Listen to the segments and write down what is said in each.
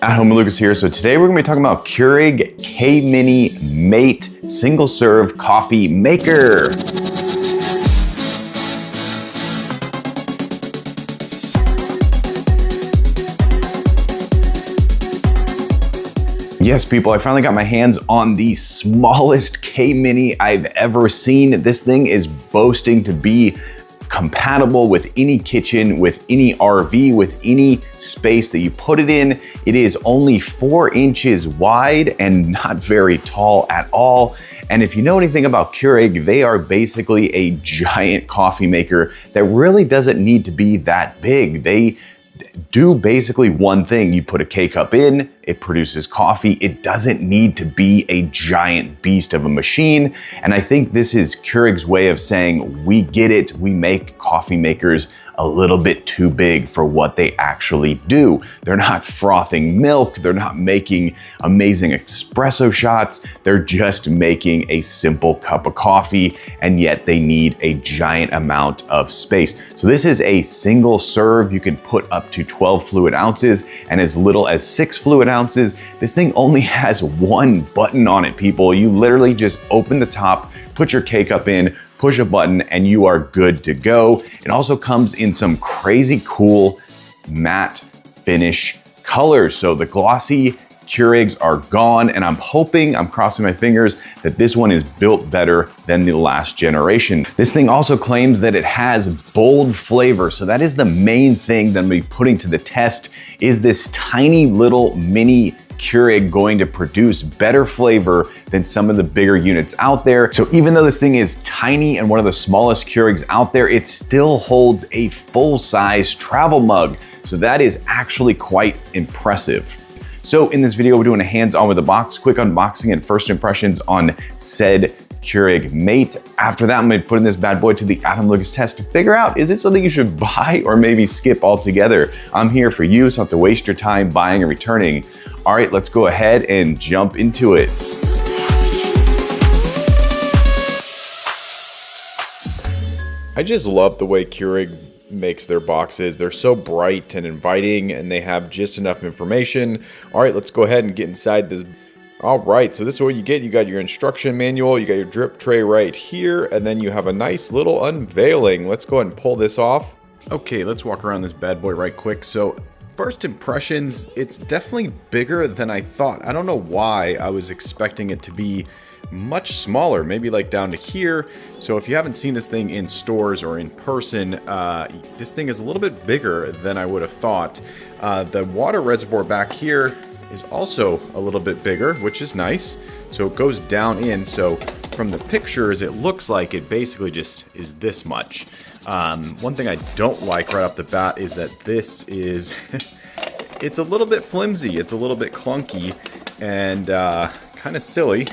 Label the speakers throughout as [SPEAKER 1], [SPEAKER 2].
[SPEAKER 1] At home, Lucas here. So today we're gonna be talking about Keurig K-Mini Mate single serve coffee maker. Yes, people, I finally got my hands on the smallest K-Mini I've ever seen. This thing is boasting to be compatible with any kitchen, with any RV, with any space that you put it in. It is only 4 inches wide and not very tall at all. And if you know anything about Keurig, they are basically a giant coffee maker that really doesn't need to be that big. They do basically one thing. You put a K-cup in, it produces coffee. It doesn't need to be a giant beast of a machine. And I think this is Keurig's way of saying, we get it, we make coffee makers a little bit too big for what they actually do. They're not frothing milk, they're not making amazing espresso shots, they're just making a simple cup of coffee, and yet they need a giant amount of space. So this is a single serve. You can put up to 12 fluid ounces and as little as 6 fluid ounces. This thing only has one button on it, people. You literally just open the top, put your K-cup in, push a button, and you are good to go. It also comes in some crazy cool matte finish colors. So the glossy Keurigs are gone, and I'm crossing my fingers that this one is built better than the last generation. This thing also claims that it has bold flavor. So that is the main thing that I'm gonna be putting to the test. Is this tiny little mini Keurig going to produce better flavor than some of the bigger units out there? So even though this thing is tiny and one of the smallest Keurigs out there, it still holds a full-size travel mug. So that is actually quite impressive. So in this video, we're doing a hands-on with the box, quick unboxing and first impressions on said Keurig Mate. After that, I'm gonna put in this bad boy to the Adam Lucas test to figure out, is it something you should buy or maybe skip altogether? I'm here for you, so don't have to waste your time buying and returning. All right, let's go ahead and jump into it. I just love the way Keurig makes their boxes. They're so bright and inviting, and they have just enough information. All right, let's go ahead and get inside this. All right, so this is what you get. You got your instruction manual, you got your drip tray right here, and then you have a nice little unveiling. Let's go ahead and pull this off. Okay, let's walk around this bad boy right quick. So first impressions, it's definitely bigger than I thought. I don't know why I was expecting it to be much smaller, maybe like down to here. So if you haven't seen this thing in stores or in person, this thing is a little bit bigger than I would have thought. The water reservoir back here is also a little bit bigger, which is nice. So it goes down in, so from the pictures, it looks like it basically just is this much. One thing I don't like right off the bat is that this is, it's a little bit flimsy, it's a little bit clunky, and kind of silly.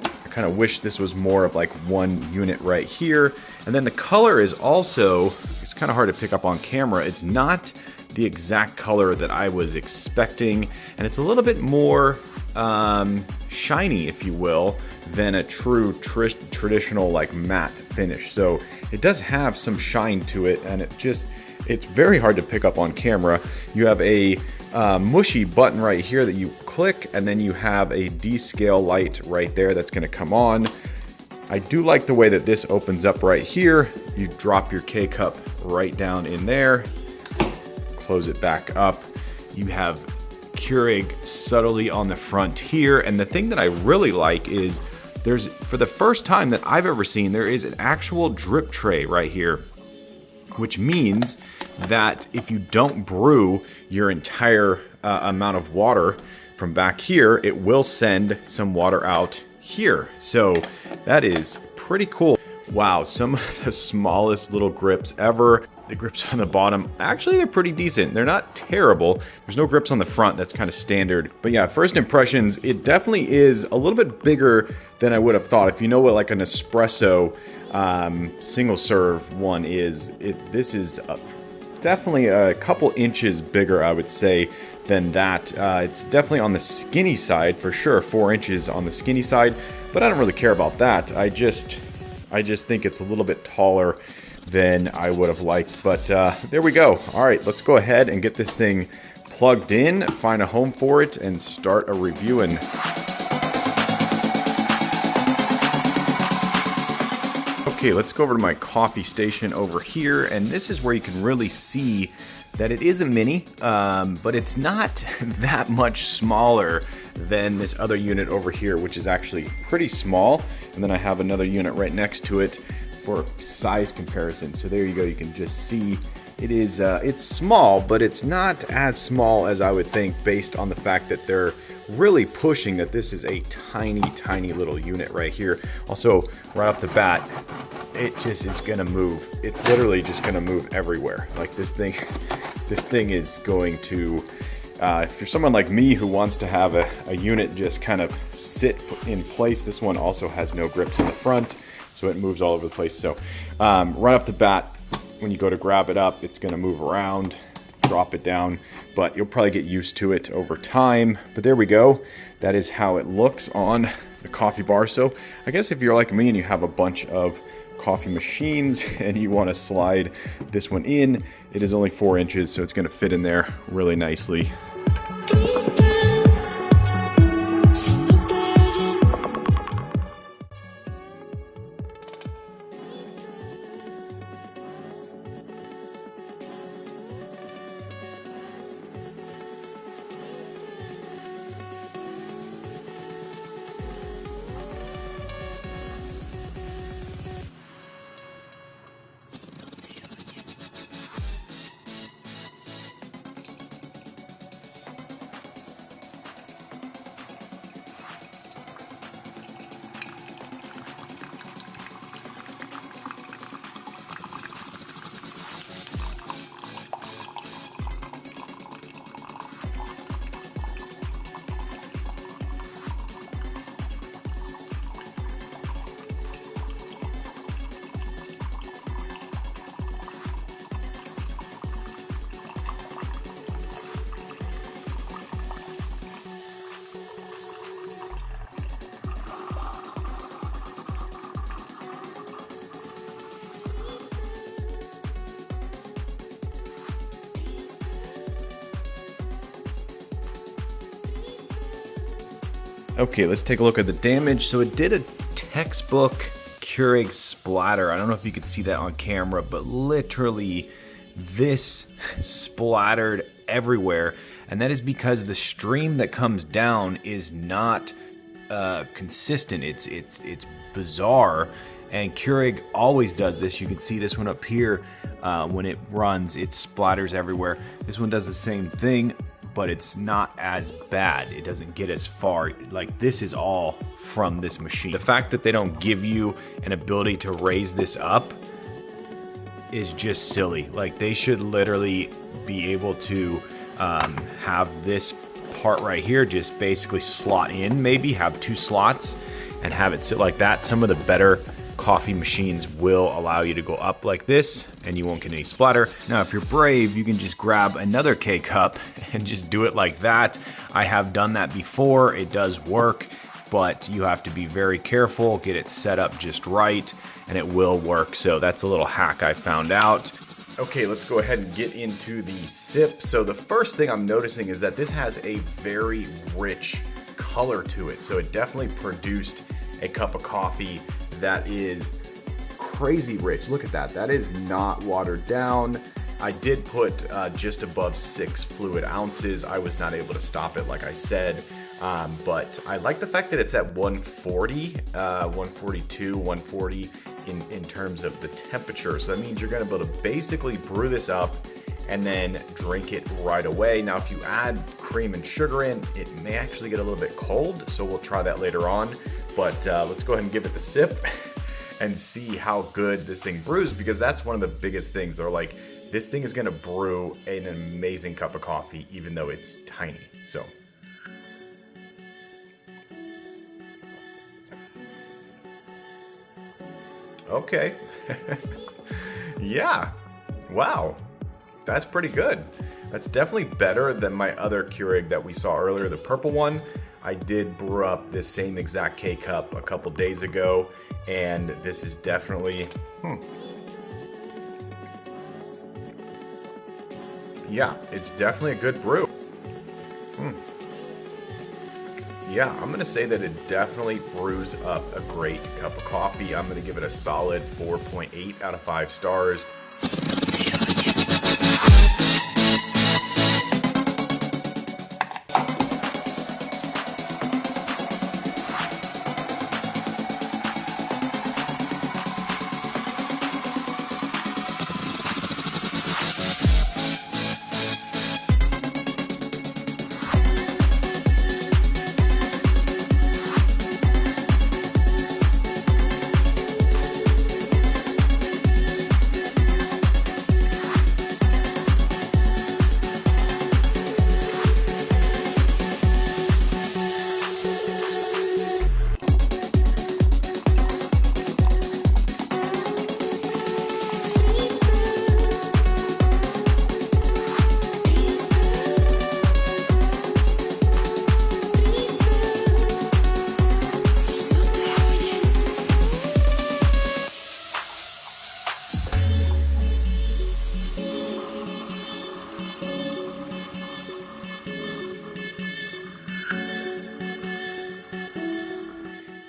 [SPEAKER 1] I kind of wish this was more of like one unit right here. And then the color is also, it's kind of hard to pick up on camera. It's not the exact color that I was expecting, and it's a little bit more shiny, if you will, than a true traditional like matte finish. So it does have some shine to it, and it's very hard to pick up on camera. You have a mushy button right here that you click, and then you have a descale light right there that's going to come on. I do like the way that this opens up right here. You drop your K-cup right down in there, close it back up. You have Keurig subtly on the front here, and the thing that I really like is there's, for the first time that I've ever seen, there is an actual drip tray right here, which means that if you don't brew your entire amount of water from back here, it will send some water out here. So that is pretty cool. Wow, some of the smallest little grips ever. The grips on the bottom, actually they're pretty decent. They're not terrible. There's no grips on the front, that's kind of standard. But yeah, first impressions, it definitely is a little bit bigger than I would have thought. If you know what like an espresso single serve one is, this is definitely a couple inches bigger, I would say, than that. It's definitely on the skinny side for sure, 4 inches on the skinny side, but I don't really care about that. I just think it's a little bit taller than I would have liked, but there we go. All right, let's go ahead and get this thing plugged in, find a home for it, and start a reviewing. Okay, let's go over to my coffee station over here, and this is where you can really see that it is a mini, but it's not that much smaller than this other unit over here, which is actually pretty small. And then I have another unit right next to it for size comparison. So there you go, you can just see it is, it's small, but it's not as small as I would think based on the fact that they're really pushing that this is a tiny, tiny little unit right here. Also, right off the bat, it just is gonna move. It's literally just gonna move everywhere. Like this thing is going to, if you're someone like me who wants to have a unit just kind of sit in place, this one also has no grips in the front, so it moves all over the place. So right off the bat, when you go to grab it up, it's gonna move around, drop it down, but you'll probably get used to it over time. But there we go. That is how it looks on the coffee bar. So I guess if you're like me and you have a bunch of coffee machines and you want to slide this one in, it is only 4 inches, so it's going to fit in there really nicely. Okay, let's take a look at the damage. So it did a textbook Keurig splatter. I don't know if you could see that on camera, but literally this splattered everywhere. And that is because the stream that comes down is not consistent. It's bizarre. And Keurig always does this. You can see this one up here. When it runs, it splatters everywhere. This one does the same thing, but it's not as bad. It doesn't get as far. Like, this is all from this machine. The fact that they don't give you an ability to raise this up is just silly. Like, they should literally be able to have this part right here just basically slot in, maybe have 2 slots and have it sit like that. Some of the better coffee machines will allow you to go up like this and you won't get any splatter. Now, if you're brave, you can just grab another K-cup and just do it like that. I have done that before. It does work, but you have to be very careful, get it set up just right, and it will work. So that's a little hack I found out. Okay, let's go ahead and get into the sip. So the first thing I'm noticing is that this has a very rich color to it. So it definitely produced a cup of coffee that is crazy rich. Look at that. That is not watered down. I did put just above 6 fluid ounces. I was not able to stop it, like I said. But I like the fact that it's at 140, 142, 140 in terms of the temperature. So that means you're gonna be able to basically brew this up and then drink it right away. Now, if you add cream and sugar in, it may actually get a little bit cold. So we'll try that later on. But let's go ahead and give it the sip and see how good this thing brews, because that's one of the biggest things. They're like, this thing is gonna brew an amazing cup of coffee, even though it's tiny. So. Okay. Yeah. Wow. That's pretty good. That's definitely better than my other Keurig that we saw earlier, the purple one. I did brew up this same exact K-cup a couple days ago, and this is definitely, yeah, it's definitely a good brew. yeah, I'm gonna say that it definitely brews up a great cup of coffee. I'm gonna give it a solid 4.8 out of 5 stars.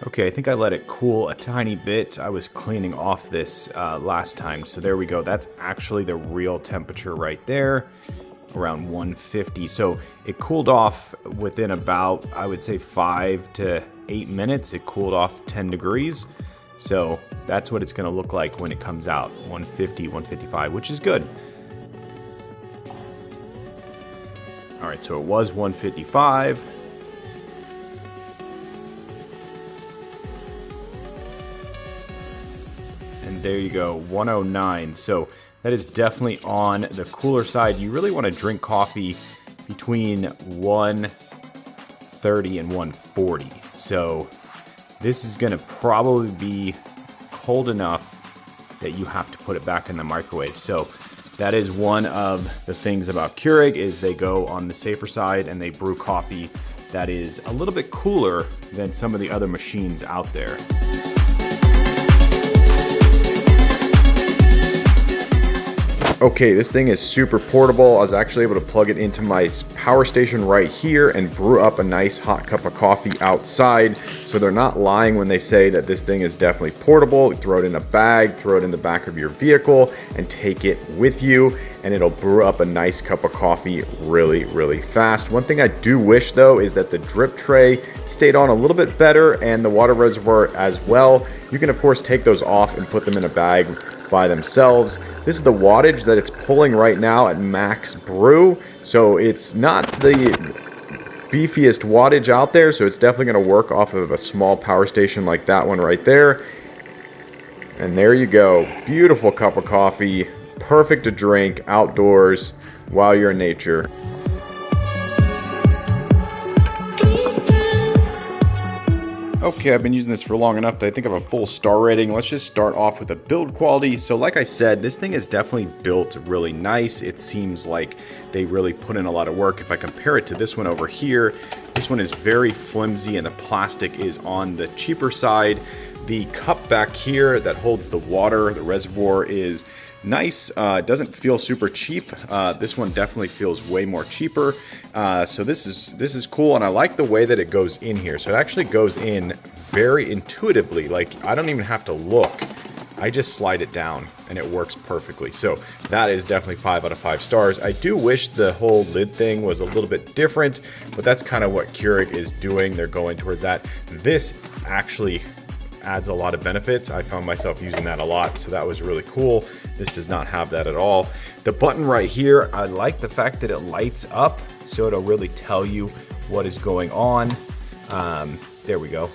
[SPEAKER 1] Okay, I think I let it cool a tiny bit. I was cleaning off this last time, so there we go. That's actually the real temperature right there, around 150. So it cooled off within about, I would say, 5 to 8 minutes. It cooled off 10 degrees. So that's what it's gonna look like when it comes out, 150, 155, which is good. All right, so it was 155. And there you go, 109. So that is definitely on the cooler side. You really want to drink coffee between 130 and 140. So this is going to probably be cold enough that you have to put it back in the microwave. So that is one of the things about Keurig, is they go on the safer side and they brew coffee that is a little bit cooler than some of the other machines out there. Okay, this thing is super portable. I was actually able to plug it into my power station right here and brew up a nice hot cup of coffee outside. So they're not lying when they say that this thing is definitely portable. Throw it in a bag, throw it in the back of your vehicle, and take it with you, and it'll brew up a nice cup of coffee really, really fast. One thing I do wish though is that the drip tray stayed on a little bit better, and the water reservoir as well. You can of course take those off and put them in a bag by themselves. This is the wattage that it's pulling right now at max brew. So it's not the beefiest wattage out there, so it's definitely gonna work off of a small power station like that one right there. And there you go, beautiful cup of coffee, perfect to drink outdoors while you're in nature. Okay, I've been using this for long enough that I think I have a full star rating. Let's just start off with the build quality. So like I said, this thing is definitely built really nice. It seems like they really put in a lot of work. If I compare it to this one over here, this one is very flimsy and the plastic is on the cheaper side. The cup back here that holds the water, the reservoir, is nice. It doesn't feel super cheap. This one definitely feels way more cheaper. So this is cool, and I like the way that it goes in here. So it actually goes in very intuitively. Like, I don't even have to look. I just slide it down and it works perfectly. So that is definitely 5 out of 5 stars. I do wish the whole lid thing was a little bit different, but that's kind of what Keurig is doing. They're going towards that. This actually adds a lot of benefits. I found myself using that a lot, so that was really cool. This does not have that at all. The button right here, I like the fact that it lights up, so it'll really tell you what is going on. There we go.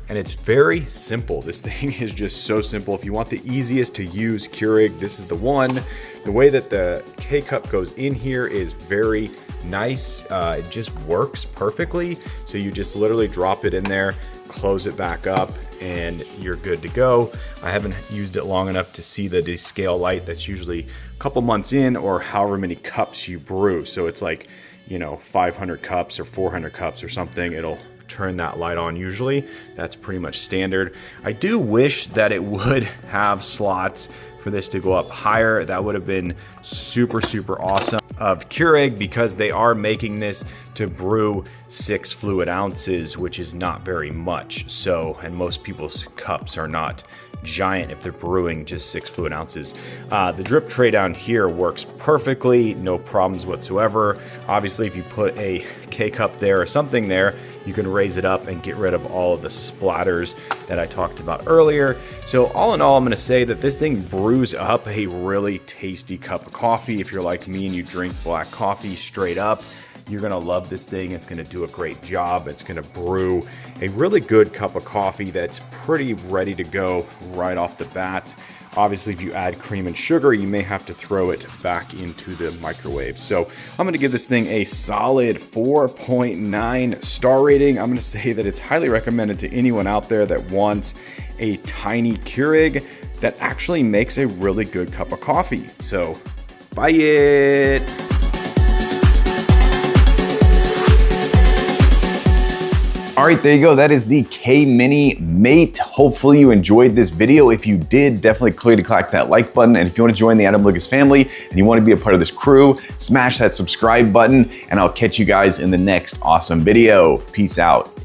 [SPEAKER 1] And it's very simple. This thing is just so simple. If you want the easiest to use Keurig, this is the one. The way that the K-Cup goes in here is very nice. It just works perfectly. So you just literally drop it in there, close it back up, and you're good to go. I haven't used it long enough to see the descale light. That's usually a couple months in, or however many cups you brew. So it's like, you know, 500 cups or 400 cups or something. It'll turn that light on usually. That's pretty much standard. I do wish that it would have slots for this to go up higher. That would have been super, super awesome of Keurig, because they are making this to brew 6 fluid ounces, which is not very much. So, and most people's cups are not giant if they're brewing just 6 fluid ounces. The drip tray down here works perfectly, no problems whatsoever. Obviously, if you put a K-cup there or something there, you can raise it up and get rid of all of the splatters that I talked about earlier. So all in all, I'm gonna say that this thing brews up a really tasty cup of coffee. If you're like me and you drink black coffee straight up, you're gonna love this thing. It's gonna do a great job. It's gonna brew a really good cup of coffee that's pretty ready to go right off the bat. Obviously, if you add cream and sugar, you may have to throw it back into the microwave. So I'm gonna give this thing a solid 4.9 star rating. I'm gonna say that it's highly recommended to anyone out there that wants a tiny Keurig that actually makes a really good cup of coffee. So buy it. All right, there you go. That is the K-Mini Mate. Hopefully you enjoyed this video. If you did, definitely click that like button. And if you want to join the Adam Lucas family and you want to be a part of this crew, smash that subscribe button, and I'll catch you guys in the next awesome video. Peace out.